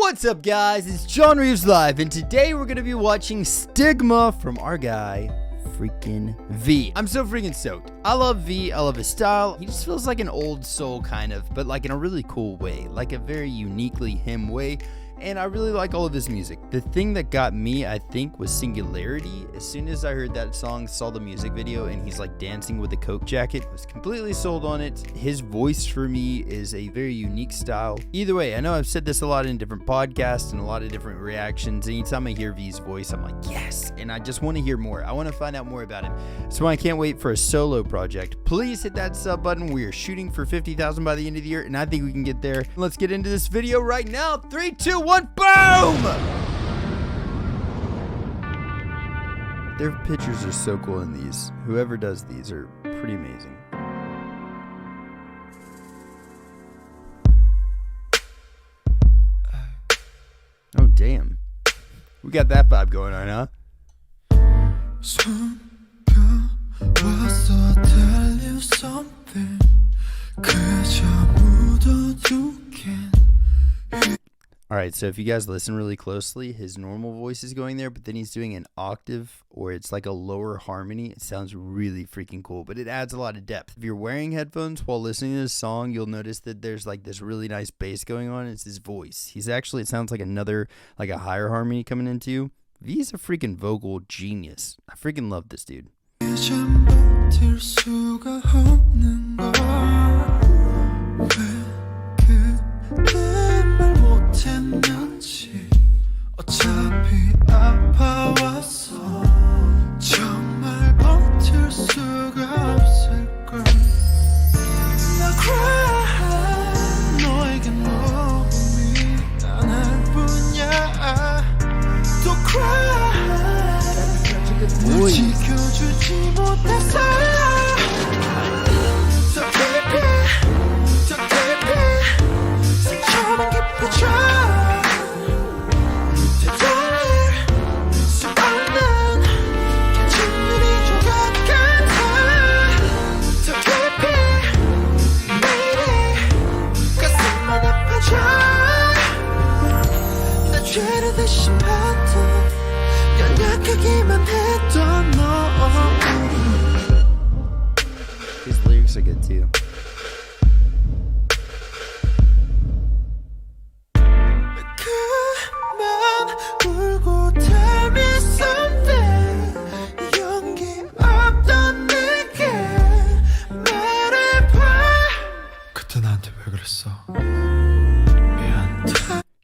What's up, guys? It's John Reeves Live, and today we're going to be watching Stigma from our guy, freaking V. I'm so freaking stoked. I love V. I love his style. He just feels like an old soul kind of, but like in a really cool way, like a very uniquely him way. And I really like all of his music. The thing that got me, I think, was Singularity. As soon as I heard that song, saw the music video, and he's like dancing with a Coke jacket, was completely sold on it. His voice for me is a very unique style. Either way, I know I've said this a lot in different podcasts and a lot of different reactions. Anytime I hear V's voice, I'm like, yes, and I just want to hear more. I want to find out more about him. So I can't wait for a solo project. Please hit that sub button. We are shooting for 50,000 by the end of the year, and I think we can get there. Let's get into this video right now. 3, 2, 1. Boom! Their pictures are so cool in these. Whoever does these are pretty amazing. Oh, damn. We got that vibe going on, huh? Alright, so if you guys listen really closely, his normal voice is going there, but then he's doing an octave, or it's like a lower harmony. It sounds really freaking cool, but it adds a lot of depth. If you're wearing headphones while listening to this song, you'll notice that there's like this really nice bass going on. It's his voice. He's actually, it sounds like another, like a higher harmony coming into you. V's a freaking vocal genius. I freaking love this dude. His lyrics are good too.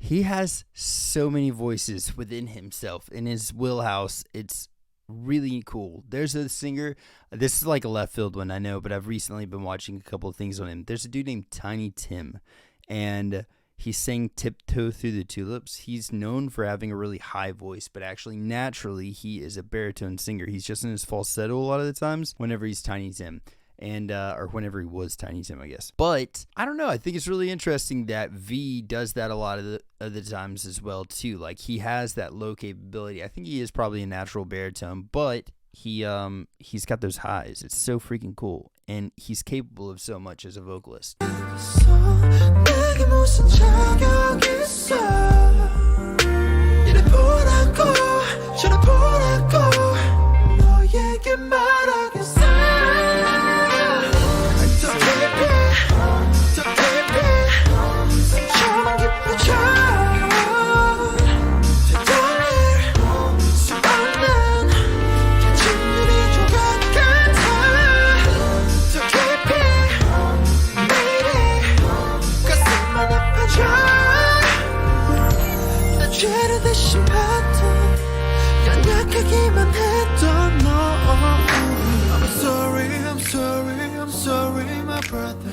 He has so many voices within himself in his wheelhouse. It's really cool. There's a singer, this is like a left field one, I know, but I've recently been watching a couple of things on him. There's a dude named Tiny Tim, and he sang Tiptoe Through the Tulips. He's known for having a really high voice, but actually naturally he is a baritone singer. He's just in his falsetto a lot of the times whenever he's Tiny Tim. And or whenever he was Tiny Tim, I guess. But I don't know. I think it's really interesting that V does that a lot of the times as well too. Like he has that low capability. I think he is probably a natural baritone, but he's got those highs. It's so freaking cool, and he's capable of so much as a vocalist.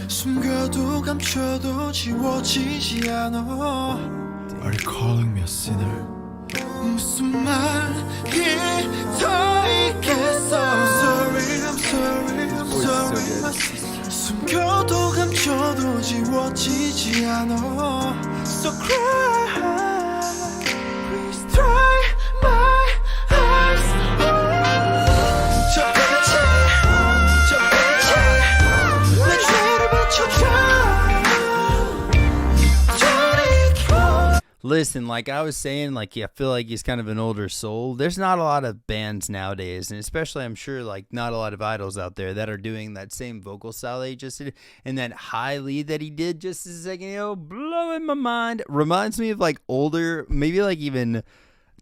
숨겨도 감춰도 지워지지 않아. Are you calling me a sinner? 무슨 말이 더 있겠어. I'm sorry my sister. 숨겨도 감춰도 지워지지 않아. So cry, please dry my eyes. Listen, like I was saying, like I feel like he's kind of an older soul. There's not a lot of bands nowadays, and especially I'm sure like not a lot of idols out there that are doing that same vocal style that he just did, and that high lead that he did just a second ago, blowing my mind. Reminds me of like older, maybe like even.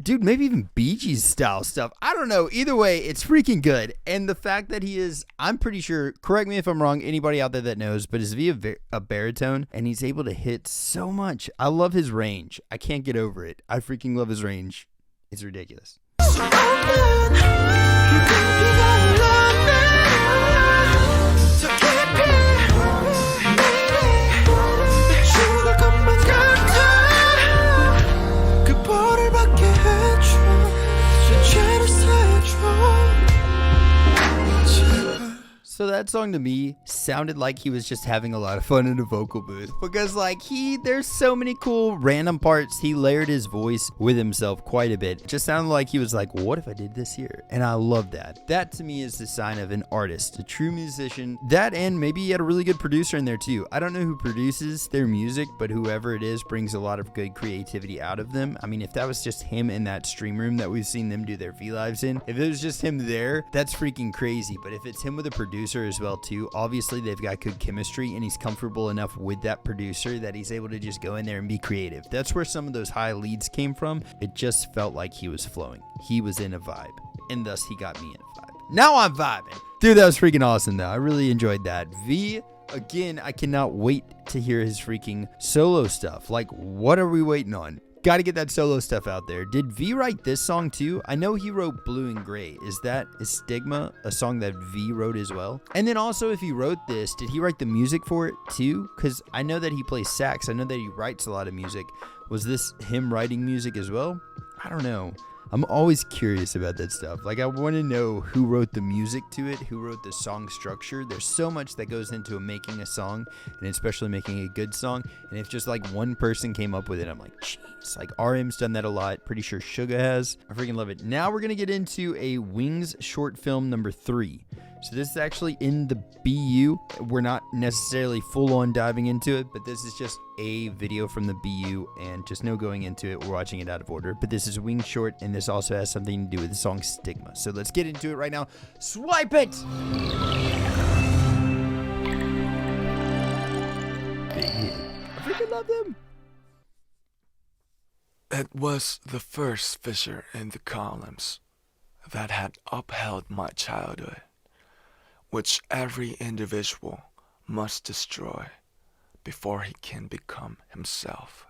Dude, maybe even Bee Gees style stuff. I don't know. Either way, it's freaking good. And the fact that he is, I'm pretty sure, correct me if I'm wrong, anybody out there that knows, but is via a baritone, and he's able to hit so much. I love his range. I can't get over it. I freaking love his range. It's ridiculous. So that song to me sounded like he was just having a lot of fun in a vocal booth, because like there's so many cool random parts. He layered his voice with himself quite a bit. It just sounded like he was like, what if I did this here? And I love that. That to me is the sign of an artist, a true musician. That, and maybe he had a really good producer in there too. I don't know who produces their music, but whoever it is brings a lot of good creativity out of them. I mean, if that was just him in that stream room that we've seen them do their V-Lives in, if it was just him there, that's freaking crazy. But if it's him with a producer as well too, obviously they've got good chemistry, and he's comfortable enough with that producer that he's able to just go in there and be creative. That's where some of those high leads came from. It just felt like he was flowing. He was in a vibe, and thus he got me in a vibe. Now I'm vibing. Dude, that was freaking awesome though. I really enjoyed that. V, again, I cannot wait to hear his freaking solo stuff. Like, what are we waiting on? Got to get that solo stuff out there. Did V write this song too? I know he wrote Blue and Gray. Is Stigma a song that V wrote as well? And then also, if he wrote this, did he write the music for it too? Because I know that he plays sax. I know that he writes a lot of music. Was this him writing music as well? I don't know. I'm always curious about that stuff. Like, I want to know who wrote the music to it, who wrote the song structure. There's so much that goes into making a song, and especially making a good song. And if just like one person came up with it, I'm like, jeez. Like, RM's done that a lot. Pretty sure Suga has. I freaking love it. Now we're going to get into a Wings short film number 3. So this is actually in the BU. We're not necessarily full on diving into it, but this is just a video from the BU, and just no going into it. We're watching it out of order, but this is Wings short, and this also has something to do with the song Stigma. So let's get into it right now. Swipe it! Big hit. I freaking love them. It was the first fissure in the columns that had upheld my childhood, which every individual must destroy before he can become himself.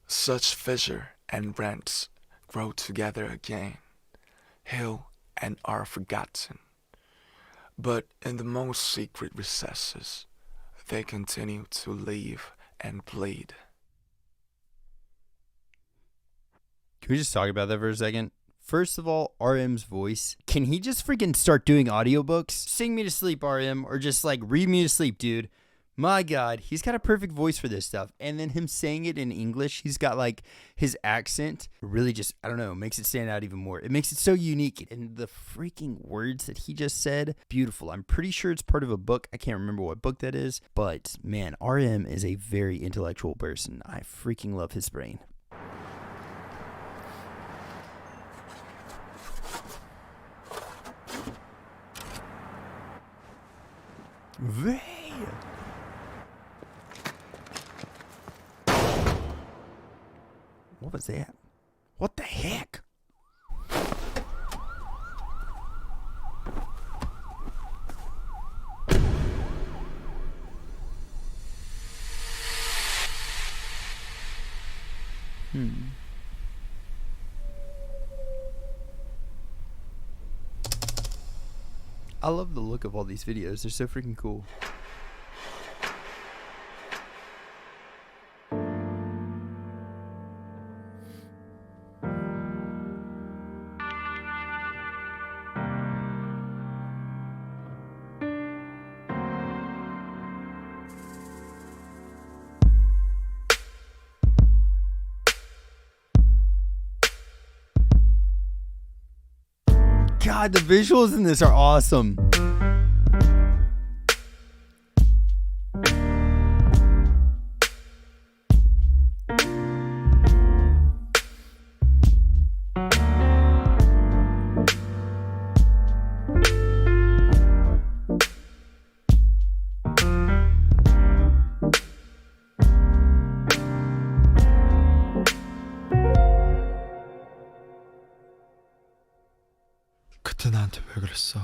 Such fissure and rents grow together again, heal and are forgotten. But in the most secret recesses, they continue to live and bleed. Can we just talk about that for a second? First of all, RM's voice. Can he just freaking start doing audiobooks? Sing me to sleep, RM, or just like read me to sleep, dude. My God, he's got a perfect voice for this stuff. And then him saying it in English, he's got like his accent really just, I don't know, makes it stand out even more. It makes it so unique. And the freaking words that he just said, beautiful. I'm pretty sure it's part of a book. I can't remember what book that is. But man, RM is a very intellectual person. I freaking love his brain. What was that? What the heck? I love the look of all these videos. They're so freaking cool. God, the visuals in this are awesome. 나한테 왜 그랬어?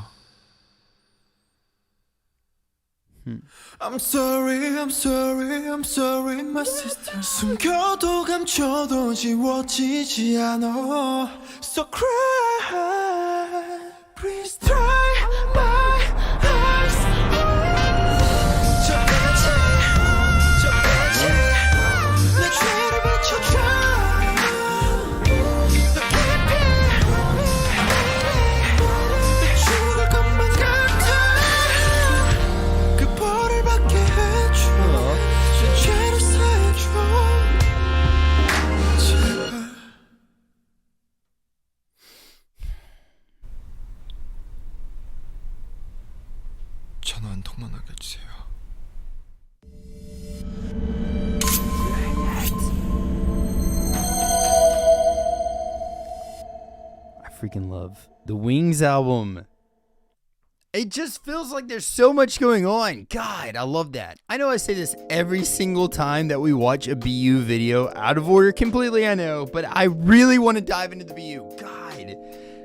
I'm sorry, I'm sorry, I'm sorry, my sister. 숨겨도 감춰도 지워지지 않아. So cry, please dry my eyes. 저 빛이 내 죄를 비춰줘. 더 깊이 내 죽을 것만 같아. 그 벌을 받게 해줘. 내 죄를 사해줘. 제발. 전화 한 통만 하게 해주세요. I freaking love the Wings album. It just feels like there's so much going on. God, I love that. I know I say this every single time that we watch a BU video, out of order completely, I know, but I really want to dive into the BU. God,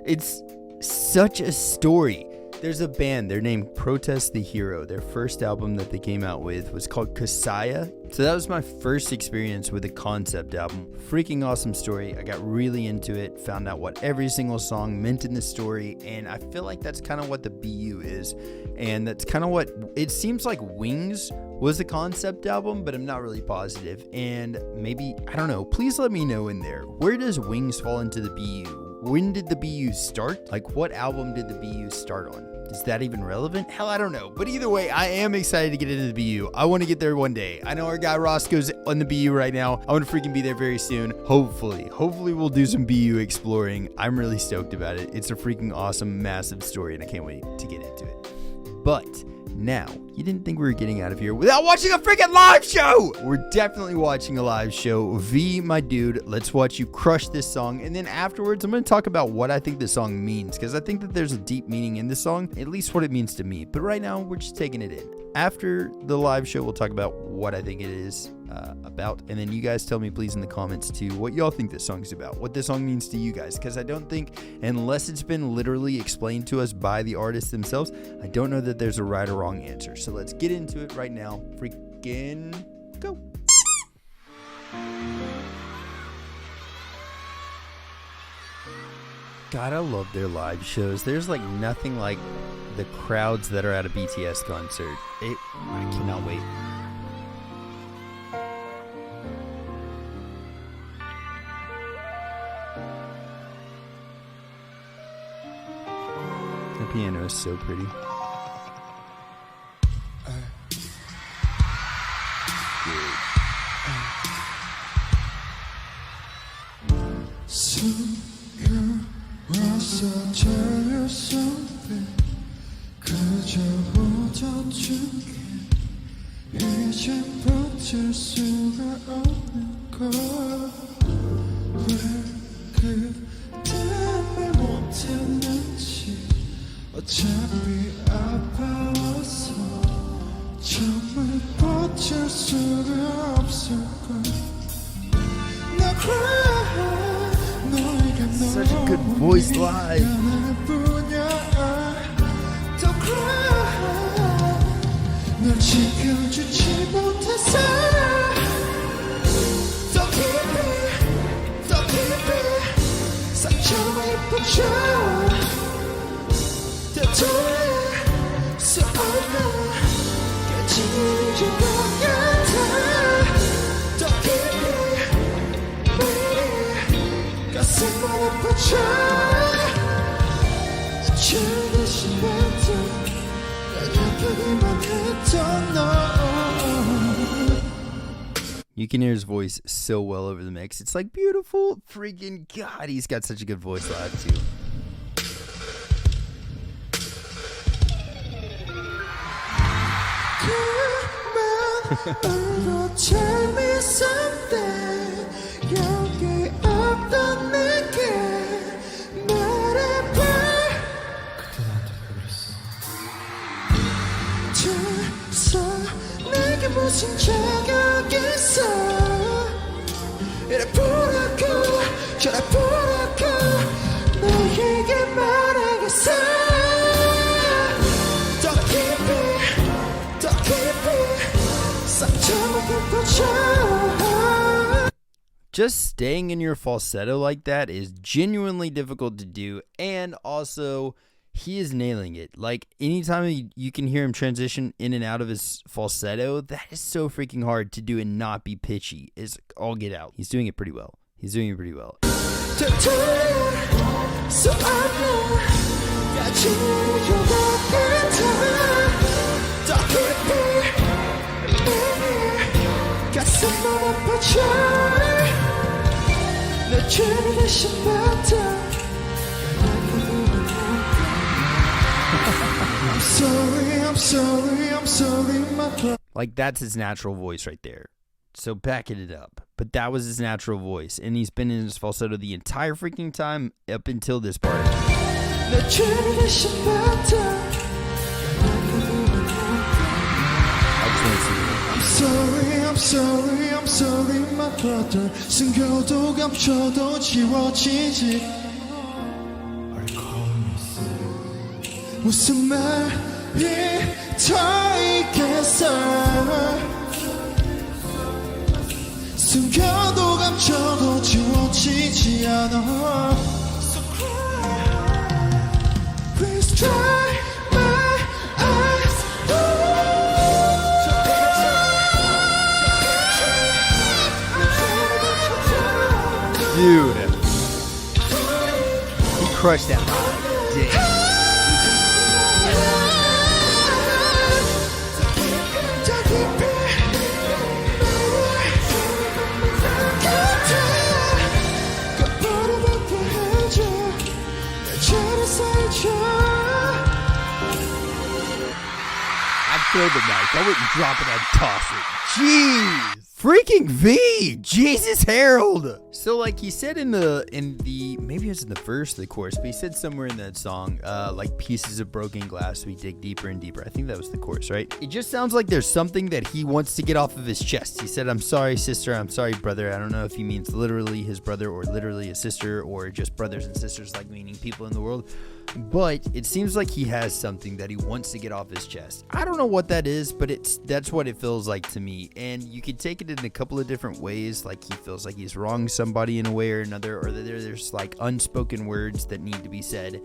it's such a story. There's a band, they're named Protest the Hero. Their first album that they came out with was called Kasaya. So that was my first experience with a concept album. Freaking awesome story. I got really into it, found out what every single song meant in the story, and I feel like that's kind of what the BU is. And that's kind of what it seems like. Wings was a concept album, but I'm not really positive. And maybe, I don't know, please let me know in there. Where does Wings fall into the BU? When did the BU start? Like, what album did the BU start on? Is that even relevant? Hell, I don't know. But either way, I am excited to get into the BU. I want to get there one day. I know our guy Roscoe's on the BU right now. I want to freaking be there very soon. Hopefully we'll do some BU exploring. I'm really stoked about it. It's a freaking awesome, massive story, and I can't wait to get into it. But now, you didn't think we were getting out of here without watching a freaking live show! We're definitely watching a live show. V, my dude, let's watch you crush this song. And then afterwards, I'm going to talk about what I think the song means, because I think that there's a deep meaning in the song, at least what it means to me. But right now, we're just taking it in. After the live show, we'll talk about what I think it is about. And then you guys tell me, please, in the comments, too, what y'all think this song's about, what this song means to you guys. Because I don't think, unless it's been literally explained to us by the artists themselves, I don't know that there's a right or wrong answer. So let's get into it right now. Freaking go. God, I love their live shows. There's like nothing like the crowds that are at a BTS concert. I cannot wait. The piano is so pretty. 숨겨와서 tell you something. 그저 보던 중에 이젠 버틸 수가 없는 걸. 왜 그때 못했는지. 어차피 아파와서 정말 버틸 수가 없을걸. 나 cry. Such a good voice live. 널 지켜주지 못해서 더 깊이 상처에 빠져 되돌릴 수 없는 깨지는 것 같아. 더 깊이 가슴에 빠져 지우듯이 뱉어 You can hear his voice so well over the mix. It's like beautiful. Freaking God, he's got such a good voice live too. Tell me something. 여기 없던 내게 말해봐. 그때 나한테 왜 그랬어? 저 내게 무슨 자격 있어. 이래 보라고 저래 보라고 너에게 말하겠어. just staying in your falsetto like that is genuinely difficult to do, and also he is nailing it. Like, anytime you can hear him transition in and out of his falsetto, that is so freaking hard to do and not be pitchy. Is all get out. He's doing it pretty well. He's doing it pretty well. I'm sorry, my brother. Like, that's his natural voice right there. So backing it up. But that was his natural voice. And he's been in his falsetto the entire freaking time up until this part. I'm sorry, my brother. 숨겨도 감춰도 지워지지. 무슨 말이 더 있겠어. 숨겨도 감춰도 지워지지 않아. So cry, please dry my eyes. Dude, he crushed that line. Damn. I'd throw the mic. I wouldn't drop it, I'd toss it. Jeez. Freaking V! Jesus Harold! So, like he said in the maybe it was in the verse of the chorus, but he said somewhere in that song, like pieces of broken glass, we dig deeper and deeper. I think that was the chorus, right? It just sounds like there's something that he wants to get off of his chest. He said, I'm sorry, sister, I'm sorry, brother. I don't know if he means literally his brother or literally his sister or just brothers and sisters, like meaning people in the world. But it seems like he has something that he wants to get off his chest. I don't know what that is, but that's what it feels like to me. And you could take it in a couple of different ways. Like he feels like he's wronged somebody in a way or another, or that there's like unspoken words that need to be said.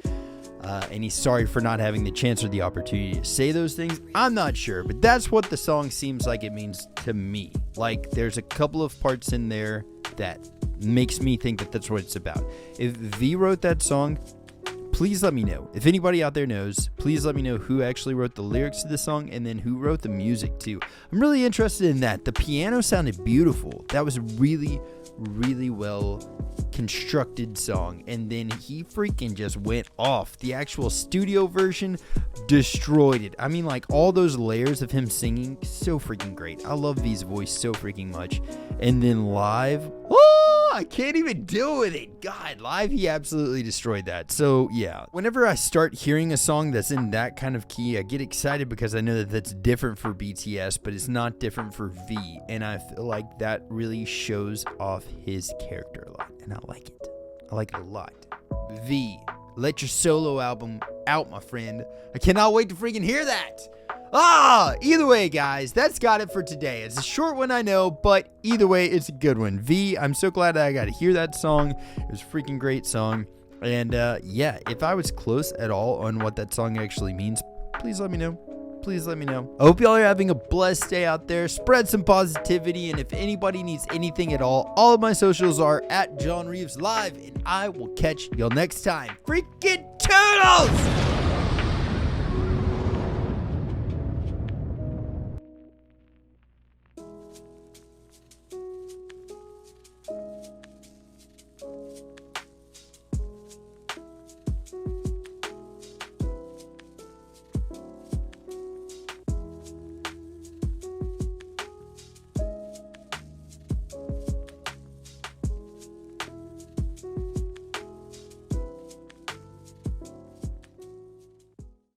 And he's sorry for not having the chance or the opportunity to say those things. I'm not sure, but that's what the song seems like it means to me. Like there's a couple of parts in there that makes me think that that's what it's about. If V wrote that song, please let me know. If anybody out there knows, please let me know who actually wrote the lyrics to the song and then who wrote the music too. I'm really interested in that. The piano sounded beautiful. That was a really, really well constructed song. And then he freaking just went off. The actual studio version destroyed it. I mean, like all those layers of him singing, so freaking great. I love V's voice so freaking much. And then live, I can't even deal with it. God, live, he absolutely destroyed that. So yeah, whenever I start hearing a song that's in that kind of key, I get excited because I know that that's different for BTS, but it's not different for V. And I feel like that really shows off his character a lot. And I like it. I like it a lot. V, let your solo album out, my friend. I cannot wait to freaking hear that. Either way, guys, that's got it for today. It's a short one, I know, but either way, it's a good one. V, I'm so glad that I got to hear that song. It was a freaking great song. And yeah, if I was close at all on what that song actually means, please let me know. Please let me know. I hope y'all are having a blessed day out there. Spread some positivity. And if anybody needs anything at all of my socials are at John Reeves Live. And I will catch y'all next time. Freaking toodles!